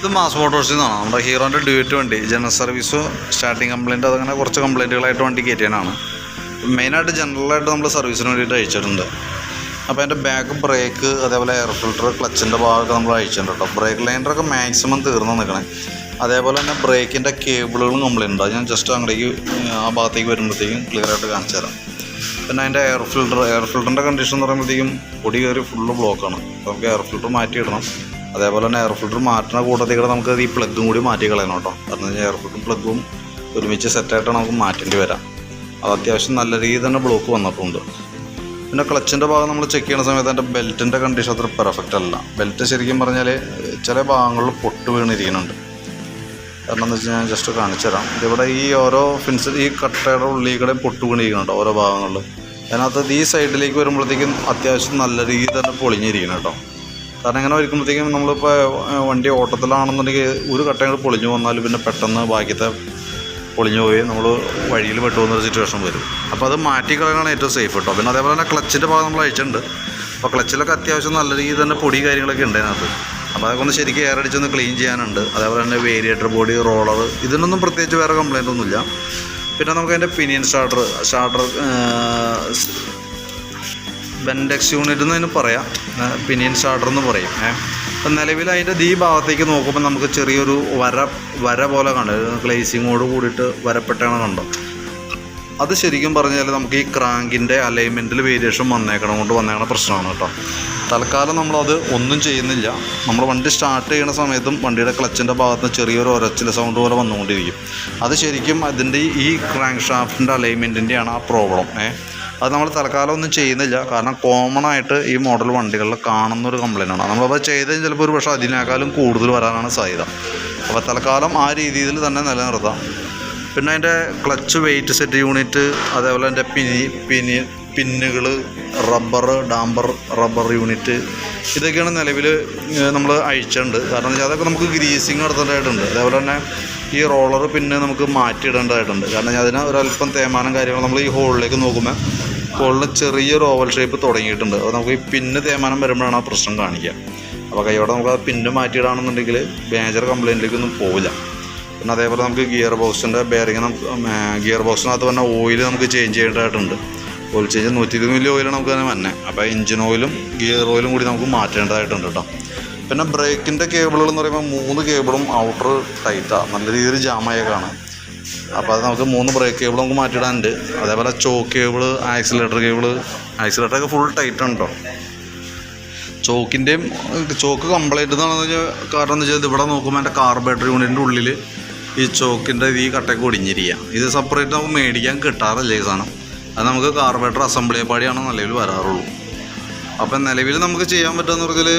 ഇത് മാസ് മോട്ടോഴ്സിൽ നിന്നാണ്. നമ്മുടെ ഹീറോൻ്റെ ഡ്യൂറ്റ് വണ്ടി ജനറൽ സർവീസ് സ്റ്റാർട്ടിങ് കംപ്ലയിൻറ്റ് അതങ്ങനെ കുറച്ച് കംപ്ലയിൻറ്റുകളായിട്ട് വണ്ടി കയറ്റാനാണ്. മെയിനായിട്ട് ജനറലായിട്ട് നമ്മൾ സർവീസിന് വേണ്ടിയിട്ട് അയച്ചിട്ടുണ്ട്. അപ്പോൾ അതിൻ്റെ ബാക്ക് ബ്രേക്ക് അതേപോലെ എയർ ഫിൽറ്റർ ക്ലച്ചിൻ്റെ ഭാഗമൊക്കെ നമ്മൾ അയച്ചിട്ടുണ്ട് കേട്ടോ. ബ്രേക്ക് ലൈനറൊക്കെ മാക്സിമം തീർന്ന് നിൽക്കണേ. അതേപോലെ തന്നെ ബ്രേക്കിൻ്റെ കേബിളുകളും കംപ്ലയിൻ്റ് ഉണ്ട്. ഞാൻ ജസ്റ്റ് അങ്ങോട്ടേക്ക് ആ ഭാഗത്തേക്ക് വരുമ്പോഴത്തേക്കും ക്ലിയറായിട്ട് കാണിച്ചു തരാം. പിന്നെ അതിൻ്റെ എയർ ഫിൽറ്ററിൻ്റെ കണ്ടീഷൻ എന്ന് പറയുമ്പോഴത്തേക്കും പൊടി കയറി ഫുള്ള് ബ്ലോക്കാണ്. അപ്പോൾ നമുക്ക് എയർ ഫിൽറ്റർ മാറ്റിയിടണം. അതേപോലെ തന്നെ എയർ ഫിൽറ്റർ മാറ്റുന്ന കൂട്ടത്തിൽ നമുക്ക് ഈ പ്ലഗും കൂടി മാറ്റി കളയണം കേട്ടോ. കാരണം എയർ ഫിൽറ്ററും പ്ലഗും ഒരുമിച്ച് സെറ്റായിട്ടാണ് നമുക്ക് മാറ്റേണ്ടി വരാം. അത് അത്യാവശ്യം നല്ല രീതിയിൽ തന്നെ ബ്ലോക്ക് വന്നിട്ടുണ്ട്. പിന്നെ ക്ലച്ചിൻ്റെ ഭാഗം നമ്മൾ ചെക്ക് ചെയ്യുന്ന സമയത്ത് എൻ്റെ ബെൽറ്റിൻ്റെ കണ്ടീഷൻ അത്ര പെർഫെക്റ്റ് അല്ല. ബെൽറ്റ് ശരിക്കും പറഞ്ഞാൽ ചില ഭാഗങ്ങളിൽ പൊട്ട് വീണിരിക്കുന്നുണ്ട്. കാരണം എന്താ വെച്ചാൽ ഞാൻ ജസ്റ്റ് കാണിച്ചു തരാം. ഇതിവിടെ ഈ ഓരോ ഫിൻസ് ഈ കട്ടയുടെ ഉള്ളിൽ കൂടെ പൊട്ട് വീണിരിക്കുന്നുണ്ട് ഓരോ ഭാഗങ്ങളിൽ. അതിനകത്ത് ഈ സൈഡിലേക്ക് വരുമ്പോഴത്തേക്കും അത്യാവശ്യം നല്ല രീതിയിൽ തന്നെ പൊളിഞ്ഞിരിക്കണം കേട്ടോ. കാരണം ഇങ്ങനെ വരിക്കുമ്പോഴത്തേക്കും നമ്മളിപ്പോൾ വണ്ടി ഓട്ടത്തിലാണെന്നുണ്ടെങ്കിൽ ഒരു കട്ടയും കൂടെ പൊളിഞ്ഞു വന്നാൽ പിന്നെ പെട്ടെന്ന് ബാക്കിയത്തെ പൊളിഞ്ഞു പോയി നമ്മൾ വഴിയിൽ പെട്ടുപോകുന്നൊരു സിറ്റുവേഷൻ വരും. അപ്പോൾ അത് മാറ്റി കളയാനാണ് ഏറ്റവും സേഫ് കേട്ടോ. പിന്നെ അതേപോലെ തന്നെ ക്ലച്ചിൻ്റെ ഭാഗം നമ്മൾ അയച്ചിട്ടുണ്ട്. അപ്പോൾ ക്ലച്ചിലൊക്കെ അത്യാവശ്യം നല്ല രീതിയിൽ തന്നെ പൊടി കാര്യങ്ങളൊക്കെ ഉണ്ട് അതിനകത്ത്. അപ്പോൾ അതൊക്കെ ഒന്ന് ശരിക്കും എയർ അടിച്ചൊന്ന് ക്ലീൻ ചെയ്യാനുണ്ട്. അതേപോലെ തന്നെ വേരിയേറ്റർ ബോഡി റോളർ ഇതിനൊന്നും പ്രത്യേകിച്ച് വേറെ കംപ്ലയിൻ്റ് ഒന്നുമില്ല. പിന്നെ നമുക്ക് അതിൻ്റെ പിനിയൻ സ്റ്റാർട്ടർ ബെൻഡെക്സ് യൂണിറ്റ് എന്ന് തന്നെ പറയാം, പിനിയൻ സ്റ്റാർട്ടർ എന്ന് പറയും. അപ്പം നിലവിൽ അതിൻ്റെ ഈ ഭാഗത്തേക്ക് നോക്കുമ്പോൾ നമുക്ക് ചെറിയൊരു വര പോലെ കണ്ടു, ഗ്ലേസിങ്ങോട് കൂടിയിട്ട് വരപ്പെട്ടാണ് കണ്ടോ. അത് ശരിക്കും പറഞ്ഞാൽ നമുക്ക് ഈ ക്രാങ്കിൻ്റെ അലൈൻമെൻറ്റിൽ വേരിയേഷൻ വന്നേക്കണ പ്രശ്നമാണ് കേട്ടോ. തൽക്കാലം നമ്മളത് ഒന്നും ചെയ്യുന്നില്ല. നമ്മൾ വണ്ടി സ്റ്റാർട്ട് ചെയ്യുന്ന സമയത്തും വണ്ടിയുടെ ക്ലച്ചിൻ്റെ ഭാഗത്ത് ചെറിയൊരു ഒരച്ചിൽ സൗണ്ട് പോലെ വന്നുകൊണ്ടിരിക്കും. അത് ശരിക്കും അതിൻ്റെ ഈ ക്രാങ്ക് ഷാഫ്റ്റിൻ്റെ അലൈൻമെൻറ്റിൻ്റെയാണ് ആ പ്രോബ്ലം. അത് നമ്മൾ തൽക്കാലം ഒന്നും ചെയ്യുന്നില്ല. കാരണം കോമൺ ആയിട്ട് ഈ മോഡൽ വണ്ടികളിൽ കാണുന്നൊരു കംപ്ലയിൻ്റാണ്. നമ്മളപ്പോൾ ചെയ്തതിന് ചിലപ്പോൾ ഒരു പക്ഷേ അതിനേക്കാളും കൂടുതൽ വരാനാണ് സാധ്യത. അപ്പോൾ തൽക്കാലം ആ രീതിയിൽ തന്നെ നിലനിർത്താം. പിന്നെ അതിൻ്റെ ക്ലച്ച് വെയിറ്റ് സെറ്റ് യൂണിറ്റ് അതേപോലെ അതിൻ്റെ പിന്നുകൾ റബ്ബർ യൂണിറ്റ് ഇതൊക്കെയാണ് നിലവിൽ നമ്മൾ അയച്ചിട്ടുണ്ട്. കാരണം എന്താ വെച്ചാൽ അതൊക്കെ നമുക്ക് ഗ്രീസിങ് നടത്തേണ്ടതായിട്ടുണ്ട്. അതേപോലെ തന്നെ ഈ റോളർ പിന്നെ നമുക്ക് മാറ്റിയിടേണ്ടതായിട്ടുണ്ട്. കാരണം അതിന് ഒരല്പം തേയ്മാനം കാര്യങ്ങൾ നമ്മൾ ഈ ഹോളിലേക്ക് നോക്കുമ്പോൾ ഹോളിന് ചെറിയൊരു ഓവൽ ഷേപ്പ് തുടങ്ങിയിട്ടുണ്ട്. അത് നമുക്ക് ഈ പിന്ന് തേയ്മാനം വരുമ്പോഴാണ് ആ പ്രശ്നം കാണിക്കുക. അപ്പോൾ കൈയോടെ നമുക്ക് ആ പിന്ന് മാറ്റിയിടാണെന്നുണ്ടെങ്കിൽ മേജർ കംപ്ലയിൻറ്റിലേക്കൊന്നും പോവില്ല. പിന്നെ അതേപോലെ നമുക്ക് ഗിയർ ബോക്സിൻ്റെ ഗിയർ ബോക്സിനകത്ത് തന്നെ ഓയിൽ നമുക്ക് ചേഞ്ച് ചെയ്യേണ്ടതായിട്ടുണ്ട്. ഓയിൽ ചേഞ്ച് 120 മില്ലി ഓയിലാണ് നമുക്ക് തന്നെ വന്നെ. അപ്പോൾ എഞ്ചിൻ ഓയിലും ഗിയർ ഓയിലും കൂടി നമുക്ക് മാറ്റേണ്ടതായിട്ടുണ്ട് കേട്ടോ. പിന്നെ ബ്രേക്കിൻ്റെ കേബിളുകൾ എന്ന് പറയുമ്പോൾ 3 കേബിളും ഔട്ടർ ടൈറ്റാണ്, നല്ല രീതിയിൽ ജാമായേക്കാണ്. അപ്പോൾ അത് നമുക്ക് 3 ബ്രേക്ക് കേബിൾ നമുക്ക് മാറ്റിയിടാനുണ്ട്. അതേപോലെ ചോക്ക് കേബിൾ, ആക്സിലേറ്ററൊക്കെ ഫുൾ ടൈറ്റാണ് കേട്ടോ. ചോക്ക് കംപ്ലൈൻറ്റ് എന്നാണെന്ന് വെച്ചാൽ കാരണം എന്ന് വെച്ചാൽ ഇവിടെ നോക്കുമ്പോൾ എൻ്റെ കാർബറേറ്റർ യൂണിറ്റിൻ്റെ ഉള്ളിൽ ഈ ചോക്കിൻ്റെ ഈ കട്ടയൊക്കെ ഒടിഞ്ഞിരിക്കുക. ഇത് സെപ്പറേറ്റ് നമുക്ക് മേടിക്കാൻ കിട്ടാറില്ല ഈ സാധനം. അത് നമുക്ക് കാർബറേറ്റർ അസംബ്ലി പാടിയാണ് നിലവിൽ വരാറുള്ളൂ. അപ്പം നിലവിൽ നമുക്ക് ചെയ്യാൻ പറ്റുമെന്ന് പറഞ്ഞാൽ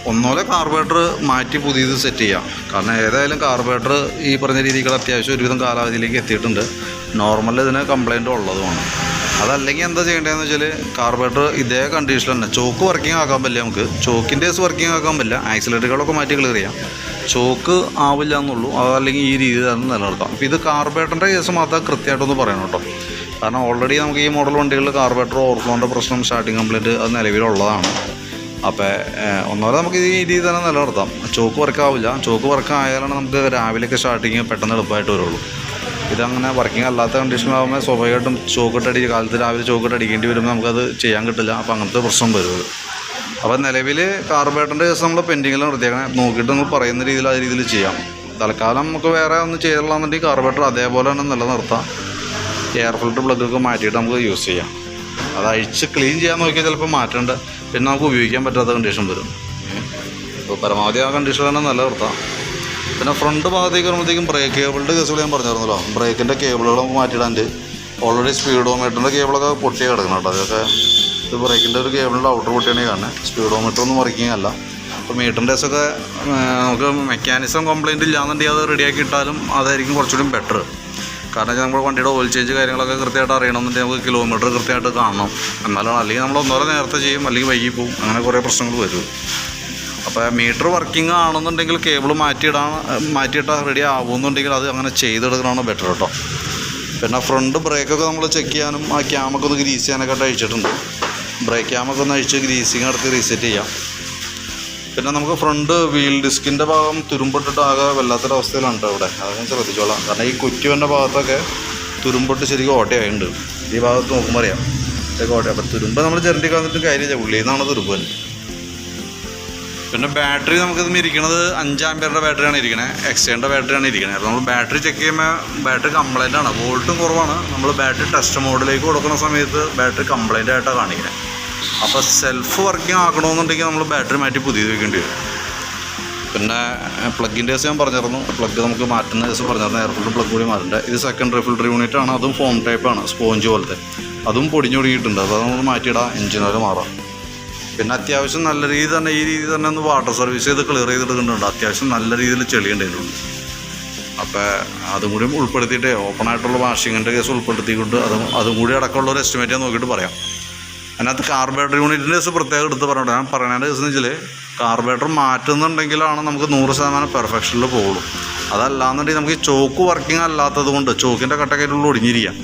ഒന്നുപോലെ കാർബറേറ്റർ മാറ്റി പുതിയത് സെറ്റ് ചെയ്യാം. കാരണം ഏതായാലും കാർബറേറ്റർ ഈ പറഞ്ഞ രീതികൾ അത്യാവശ്യം ഒരുവിധം കാലാവധിയിലേക്ക് എത്തിയിട്ടുണ്ട്. നോർമൽ ഇതിന് കംപ്ലയിൻ്റ് ഉള്ളതുമാണ്. അതല്ലെങ്കിൽ എന്താ ചെയ്യേണ്ടതെന്ന് വെച്ചാൽ കാർബറേറ്റർ ഇതേ കണ്ടീഷനിൽ തന്നെ ചോക്ക് വർക്കിംഗ് ആക്കാൻ പറ്റില്ല. നമുക്ക് ചോക്കിൻ്റെ വർക്കിംഗ് ആക്കാൻ പറ്റില്ല. ആക്സിലേറ്ററുകളൊക്കെ മാറ്റി ക്ലിയർ ചെയ്യാം. ചോക്ക് ആവില്ല എന്നുള്ളൂ. അതല്ലെങ്കിൽ ഈ രീതിയിൽ തന്നെ നിലനിർത്താം. അപ്പോൾ ഇത് കാർബറേറ്ററിൻ്റെ കേസ് മാത്രം കൃത്യമായിട്ടൊന്ന് പറയണം കേട്ടോ. കാരണം ഓൾറെഡി നമുക്ക് ഈ മോഡൽ വണ്ടികളിൽ കാർബറേറ്റർ ഓവർഫ്ലോൻ്റെ പ്രശ്നം സ്റ്റാർട്ടിങ് കംപ്ലയിൻറ്റ് അത് നിലവിലുള്ളതാണ്. അപ്പോൾ ഒന്നുപോലെ നമുക്ക് ഈ രീതിയിൽ തന്നെ നിലനിർത്താം. ചോക്ക് വർക്കാവില്ല. ചോക്ക് വർക്കായാലാണ് നമുക്ക് രാവിലെയൊക്കെ സ്റ്റാർട്ടിങ് പെട്ടെന്ന് എളുപ്പമായിട്ട് വരുള്ളൂ. ഇതങ്ങനെ വർക്കിംഗ് അല്ലാത്ത കണ്ടീഷനിലാകുമ്പോൾ സ്വാഭാവികമായിട്ടും കാലത്ത് രാവിലെ ചോക്കിട്ട് അടിക്കേണ്ടി വരുമ്പോൾ നമുക്കത് ചെയ്യാൻ കിട്ടില്ല. അപ്പോൾ അങ്ങനത്തെ പ്രശ്നം വരും. അപ്പോൾ നിലവിൽ കാർബറേറ്ററിൻ്റെ കേസ് നമ്മൾ പെൻഡിങ്ങിൽ നിർത്തിയേക്കണം. നോക്കിയിട്ട് നമ്മൾ പറയുന്ന രീതിയിൽ ആ രീതിയിൽ ചെയ്യാം. തൽക്കാലം നമുക്ക് വേറെ ഒന്നും ചെയ്തിട്ടുള്ളതെന്നുണ്ടെങ്കിൽ കാർബറേറ്റർ അതേപോലെ തന്നെ നിലനിർത്താം. എയർ ഫിൽറ്റർ പ്ലഗൊക്കെ മാറ്റിയിട്ട് നമുക്ക് യൂസ് ചെയ്യാം. അത് അഴിച്ച് ക്ലീൻ ചെയ്യാൻ നോക്കിയാൽ ചിലപ്പോൾ മാറ്റേണ്ട പിന്നെ നമുക്ക് ഉപയോഗിക്കാൻ പറ്റാത്ത കണ്ടീഷൻ വരും. അപ്പോൾ പരമാവധി ആ കണ്ടീഷനിൽ തന്നെ നിലനിർത്താം. പിന്നെ ഫ്രണ്ട് ഭാഗത്തേക്ക് വരുമ്പോഴത്തേക്കും ബ്രേക്ക് കേബിളിൻ്റെ കേസുകൾ ഞാൻ പറഞ്ഞിരുന്നല്ലോ. ബ്രേക്കിൻ്റെ കേബിളുകൾ നമുക്ക് മാറ്റിയിടാണ്ട് ഓൾറെഡി സ്പീഡോമീറ്ററിൻ്റെ കേബിളൊക്കെ പൊട്ടിയാണ് കിടക്കണം കേട്ടോ. അതൊക്കെ ഇത് ബ്രേക്കിൻ്റെ ഒരു കേബിളിൻ്റെ ഔട്ടർ പൊട്ടിയാണ് കാണുന്നത്. സ്പീഡോമീറ്റർ ഒന്നും വർക്കിംഗ് അല്ല. അപ്പോൾ മീറ്ററിൻ്റെ കേസൊക്കെ നമുക്ക് മെക്കാനിസം കംപ്ലയിൻറ്റ് ഇല്ലാന്നുണ്ടെങ്കിൽ അത് റെഡിയാക്കി ഇട്ടാലും അതായിരിക്കും കുറച്ചുകൂടി ബെറ്റർ. കാരണം നമ്മൾ വണ്ടിയുടെ ഓയിൽ ചേഞ്ച് കാര്യങ്ങളൊക്കെ കൃത്യമായിട്ട് അറിയണമെന്നുണ്ടെങ്കിൽ നമുക്ക് കിലോമീറ്റർ കൃത്യമായിട്ട് കാണണം. എന്നാലാണ്, അല്ലെങ്കിൽ നമ്മൾ ഒന്നോടെ നേരത്തെ ചെയ്യും, അല്ലെങ്കിൽ വൈകി പോകും. അങ്ങനെ കുറേ പ്രശ്നങ്ങൾ വരും. അപ്പോൾ മീറ്റർ വർക്കിംഗ് ആണെന്നുണ്ടെങ്കിൽ കേബിൾ മാറ്റിയിട്ടാൽ റെഡി ആവുമെന്നുണ്ടെങ്കിൽ അത് അങ്ങനെ ചെയ്തെടുക്കണമാണ് ബെറ്റർ കേട്ടോ. പിന്നെ ഫ്രണ്ട് ബ്രേക്കൊക്കെ നമ്മൾ ചെക്ക് ചെയ്യാനും ആ ക്യാമൊക്കെ ഒന്ന് ഗ്രീസ് ചെയ്യാനൊക്കെ അയച്ചിട്ടുണ്ട്. ബ്രേക്ക് ക്യാമൊക്കെ ഒന്ന് അഴിച്ച് ഗ്രീസിങ് നടത്തി റീസെറ്റ് ചെയ്യാം. പിന്നെ നമുക്ക് ഫ്രണ്ട് വീൽ ഡിസ്കിൻ്റെ ഭാഗം തുരുമ്പിട്ടിട്ട് ആകെ വല്ലാത്തൊരവസ്ഥയിലാണ് ഇവിടെ. അതൊക്കെ ശ്രദ്ധിച്ചോളാം. കാരണം ഈ കുറ്റിവൻ്റെ ഭാഗത്തൊക്കെ തുരുമ്പിട്ട് ശരിക്കും ഓട്ടയായിട്ടുണ്ട്. ഈ ഭാഗത്ത് നോക്കുമ്പോൾ അറിയാം ഇതൊക്കെ ഓട്ട. അപ്പോൾ തുരുമ്പ് നമ്മൾ ചിരണ്ടി കളഞ്ഞിട്ട് കാര്യമില്ല, ഉള്ളിൽ നിന്നാണ് തുരുമ്പ് തന്നെ. പിന്നെ ബാറ്ററി നമുക്കിത് ഇരിക്കുന്നത് 5 ആമ്പിയറിൻ്റെ ബാറ്ററിയാണ് ഇരിക്കണേ, എക്സ്റ്റേൻ്റെ ബാറ്ററിയാണ് ഇരിക്കണേ. അപ്പോൾ നമ്മൾ ബാറ്ററി ചെക്ക് ചെയ്യുമ്പോൾ ബാറ്ററി കംപ്ലൈൻ്റ് ആണ്, വോൾട്ടും കുറവാണ്. നമ്മൾ ബാറ്ററി ടെസ്റ്റ് മോഡിലേക്ക് കൊടുക്കുന്ന സമയത്ത് ബാറ്ററി കംപ്ലൈൻ്റ് ആയിട്ടാണ് കാണിക്കുന്നത്. അപ്പോൾ സെൽഫ് വർക്കിംഗ് ആക്കണമെന്നുണ്ടെങ്കിൽ നമ്മൾ ബാറ്ററി മാറ്റി പുതിയത് വെക്കേണ്ടി വരും. പിന്നെ പ്ലഗിൻ്റെ കേസ് ഞാൻ പറഞ്ഞിരുന്നു, പ്ലഗ് നമുക്ക് മാറ്റുന്ന കേസ് പറഞ്ഞിരുന്നു, എയർ ഫിൽറ്റർ പ്ലഗ് കൂടി മാറ്റേണ്ടത്. ഇത് സെക്കൻഡറി ഫിൽറ്റർ യൂണിറ്റ് ആണ്, അതും ഫോം ടൈപ്പാണ്, സ്പോഞ്ച് പോലത്തെ. അതും പൊടിഞ്ഞൊടുങ്ങിയിട്ടുണ്ട്, അപ്പോൾ അത് നമുക്ക് മാറ്റിയിടാം, എഞ്ചിൻ ഓയിൽ മാറാം. പിന്നെ അത്യാവശ്യം നല്ല രീതിയിൽ തന്നെ ഈ രീതിയിൽ തന്നെ ഒന്ന് വാട്ടർ സർവീസ് ചെയ്ത് ക്ലിയർ ചെയ്തെടുക്കുന്നുണ്ട്. അത്യാവശ്യം നല്ല രീതിയിൽ ചെളി ഉണ്ടായിട്ടുണ്ട്. അപ്പോൾ അതും കൂടി ഉൾപ്പെടുത്തിയിട്ട് ഓപ്പണായിട്ടുള്ള വാഷിങ്ങിൻ്റെ കേസ് ഉൾപ്പെടുത്തിക്കൊണ്ട് അതും കൂടി അടക്കമുള്ള ഒരു എസ്റ്റിമേറ്റ് ഞാൻ നോക്കിയിട്ട് പറയാം. അതിനകത്ത് കാർബറേറ്റർ യൂണിറ്റിൻ്റെ കേസ് പ്രത്യേകം എടുത്ത് പറഞ്ഞോട്ടെ. ഞാൻ പറയുന്നതിൻ്റെ കേസ് എന്ന് വെച്ചാൽ കാർബറേറ്റർ മാറ്റുന്നുണ്ടെങ്കിലാണ് നമുക്ക് 100% പെർഫെക്ഷനിൽ പോകുള്ളൂ. അതല്ലാന്നുണ്ടെങ്കിൽ നമുക്ക് ഈ ചോക്ക് വർക്കിംഗ് അല്ലാത്തത് കൊണ്ട് ചോക്കിൻ്റെ കട്ടക്കൈറ്റുള്ള ഒടിഞ്ഞിരിക്കാം.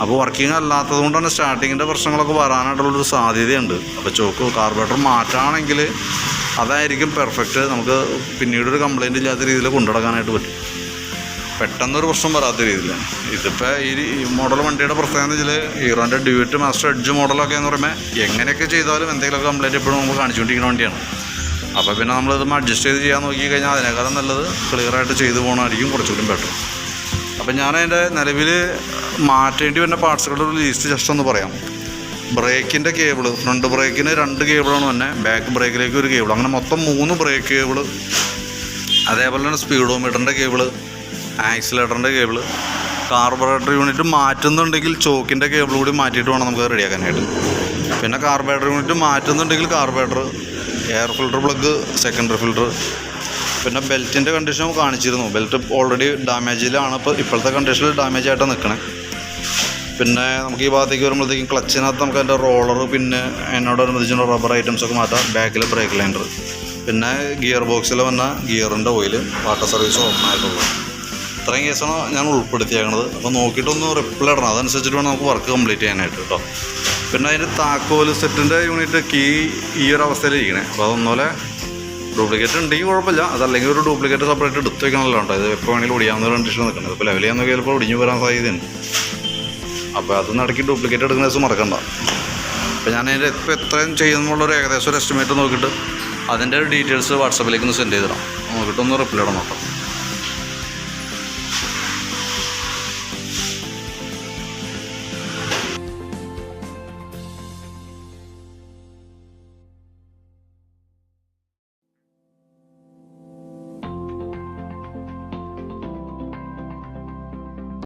അപ്പോൾ വർക്കിംഗ് അല്ലാത്തത് കൊണ്ട് തന്നെ സ്റ്റാർട്ടിങ്ങിൻ്റെ പ്രശ്നങ്ങളൊക്കെ വരാനായിട്ടുള്ളൊരു സാധ്യതയുണ്ട്. അപ്പോൾ ചോക്ക് കാർബറേറ്റർ മാറ്റുകയാണെങ്കിൽ അതായിരിക്കും പെർഫെക്റ്റ്. നമുക്ക് പിന്നീടൊരു കംപ്ലയിൻ്റ് ഇല്ലാത്ത രീതിയിൽ കൊണ്ടുനടക്കാനായിട്ട് പറ്റും, പെട്ടെന്നൊരു പ്രശ്നം വരാത്ത രീതിയിൽ. ഇതിപ്പോൾ ഈ മോഡൽ വണ്ടിയുടെ പ്രത്യേകത എന്ന് വെച്ചാൽ ഹീറോൻ്റെ ഡ്യൂറ്റ് മാസ്റ്റർ എഡ്ജ് മോഡലൊക്കെ എന്ന് പറയുമ്പോൾ എങ്ങനെയൊക്കെ ചെയ്താലും എന്തെങ്കിലുമൊക്കെ കംപ്ലയിൻറ്റ് എപ്പോഴും നമുക്ക് കാണിച്ചുകൊണ്ടിരിക്കുന്ന വണ്ടിയാണ്. അപ്പോൾ പിന്നെ നമ്മളിത് അഡ്ജസ്റ്റ് ചെയ്ത് ചെയ്യാൻ നോക്കിക്കഴിഞ്ഞാൽ അതിനേക്കാളും നല്ലത് ക്ലിയറായിട്ട് ചെയ്തു പോകണമായിരിക്കും കുറച്ചുകൂടി ബെറ്റർ. അപ്പം ഞാനതിൻ്റെ നിലവിൽ മാറ്റേണ്ടി വരുന്ന പാർട്സുകളുടെ ഒരു ലിസ്റ്റ് ജസ്റ്റ് ഒന്ന് പറയാം. ബ്രേക്കിൻ്റെ കേബിള്, ഫ്രണ്ട് ബ്രേക്കിന് 2 കേബിളാണ് തന്നെ, ബാക്ക് ബ്രേക്കിലേക്ക് ഒരു കേബിൾ, അങ്ങനെ മൊത്തം 3 ബ്രേക്ക് കേബിള്. അതേപോലെ തന്നെ സ്പീഡോമീറ്ററിൻ്റെ കേബിള്, ആക്സിലേറ്ററിൻ്റെ കേബിള്. കാർബറേറ്റർ യൂണിറ്റ് മാറ്റുന്നുണ്ടെങ്കിൽ ചോക്കിൻ്റെ കേബിൾ കൂടി മാറ്റിയിട്ട് വേണം നമുക്ക് റെഡിയാക്കാനായിട്ട്. പിന്നെ കാർബറേറ്റർ യൂണിറ്റ് മാറ്റുന്നുണ്ടെങ്കിൽ carburettor, air filter plug, secondary filter. പിന്നെ ബെൽറ്റിൻ്റെ കണ്ടീഷൻ കാണിച്ചിരുന്നു. ബെൽറ്റ് ഓൾറെഡി ഡാമേജിലാണ്, ഇപ്പോഴത്തെ കണ്ടീഷനിൽ ഡാമേജ് ആയിട്ട് നിൽക്കണേ. പിന്നെ നമുക്ക് ഈ ഭാഗത്തേക്ക് വരുമ്പോഴത്തേക്കും ക്ലച്ചിനകത്ത് നമുക്ക് അതിൻ്റെ റോളർ, പിന്നെ എന്നോടനുബന്ധിച്ചുള്ള റബ്ബർ ഐറ്റംസൊക്കെ മാറ്റാം. ബാക്കിൽ ബ്രേക്ക് ലൈൻഡർ, പിന്നെ ഗിയർ ബോക്സിൽ വന്ന ഗിയറിൻ്റെ ഓയിൽ, വാട്ടർ സർവീസ് ഓപ്പൺ ആയിട്ടുള്ളത്. ഇത്രയും കേസാണ് ഞാൻ ഉൾപ്പെടുത്തിയേക്കണത്. അപ്പോൾ നോക്കിയിട്ടൊന്ന് റിപ്ലൈ ഇടണം, അതനുസരിച്ചിട്ട് വേണം നമുക്ക് വർക്ക് കംപ്ലീറ്റ് ചെയ്യാനായിട്ട് കേട്ടോ. പിന്നെ അതിൻ്റെ താക്കോൽ സെറ്റിൻ്റെ യൂണിറ്റ് കീ ഈ ഒരു അവസ്ഥയിലിരിക്കണേ. അപ്പോൾ അതൊന്നുപോലെ ഡ്യൂപ്ലിക്കേറ്റ് ഉണ്ടെങ്കിൽ കുഴപ്പമില്ല, അതല്ലെങ്കിൽ ഒരു ഡ്യൂപ്ലിക്കേറ്റ് സെപ്പറേറ്റ് എടുത്ത് വെക്കണമല്ലോ കേട്ടോ. ഇത് എപ്പോൾ വേണമെങ്കിലും ഒടിയാവുന്ന ഒരു കണ്ടീഷൻ നിൽക്കുന്നത്. ഇപ്പോൾ ലെവൽ ചെയ്യാൻ നോക്കിയാൽ ചിലപ്പോൾ ഒടിഞ്ഞു വരാൻ സാധ്യതയുണ്ട്. അപ്പോൾ അത് നടക്കി ഡ്യൂപ്ലിക്കേറ്റ് എടുക്കുന്ന ദിവസം മറക്കണ്ട. അപ്പോൾ ഞാൻ അതിൻ്റെ ഇപ്പോൾ എത്രയും ചെയ്യുന്നുള്ളൊരു ഏകദേശം ഒരു എസ്റ്റിമേറ്റ് നോക്കിയിട്ട് അതിൻ്റെ ഡീറ്റെയിൽസ് വാട്സാപ്പിലേക്ക് ഒന്ന് സെൻഡ് ചെയ്തിടാം. നോക്കിയിട്ടൊന്ന് റിപ്ലൈ ഇടാൻ നോക്കാം.